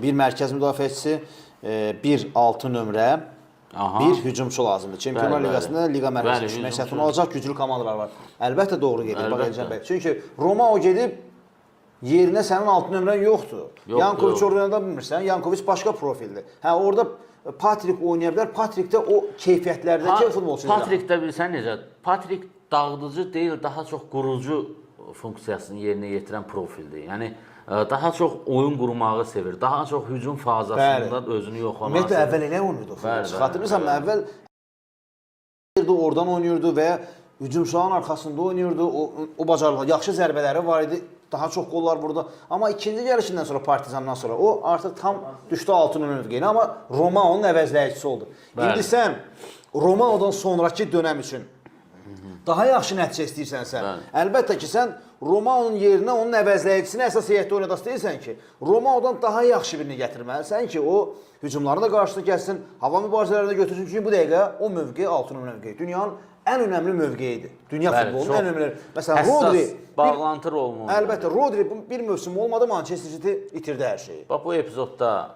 Bir mərkəz müdafiəçisi, bir 6 nömrə, bir hücumçu lazımdır. Çempionlar Liqasında liqa mərkəzində düşmək çətin olacaq, güclü komandalar var. Əlbəttə doğru gedir bax Elcan bəy. Çünki Romao gedib yerinə sənin 6 nömrən yoxdur. Yankoviç orada bilmirsən, Yankoviç başqa profildir. Hə orada Patrik oynaya bilər. Patrik də o keyfiyyətlərdəki futbolçudur. Patrik də bilirsən necə? Patrik dağıdıcı deyil, daha çox qurucu funksiyasını yerinə yetirən profildir. Yəni daha çox oyun qurmağı sevir. Daha çox hücum fazasında özünü yoxlamağı sevir. Ümumiyyətlə əvvəl elə oynayırdı o futbolçu. Xatırlayırsan, əvvəl oradan oynayırdı və ya hücumçuların arxasında oynayırdı. O bacarıqlı, yaxşı zərbələri var idi. Daha çox qollar burada. Amma ikinci gəlişindən sonra, Partizandan sonra o artıq tam düşdü 6 nömrəyə. Amma Romao'nun əvəzləyicisi oldu. İndi sən Romao'dan sonraki dönəm üçün daha yaxşı nəticə istəyirsənsə, əlbəttə ki, sən Romao'nun yerinə onun əvəzləyicisini əsas heyətdə oynadaq deyirsən ki, Romao'dan daha yaxşı birini gətirməlisən ki, o hücumlarını da qarşısına gəlsin, hava mübarizələrini götürsün. Çünki bu dəqiqə o mövqe 6 nömrə mövqeyi. Dünyanın ən önəmli mövqeyidir. Dünya futbolunun ən önəmli. Məsələn, Rodri bağlantı rolunu. Əlbəttə, Rodri bir mövsüm olmadı, Manchester City itirdi hər şeyi. Bax, bu epizodda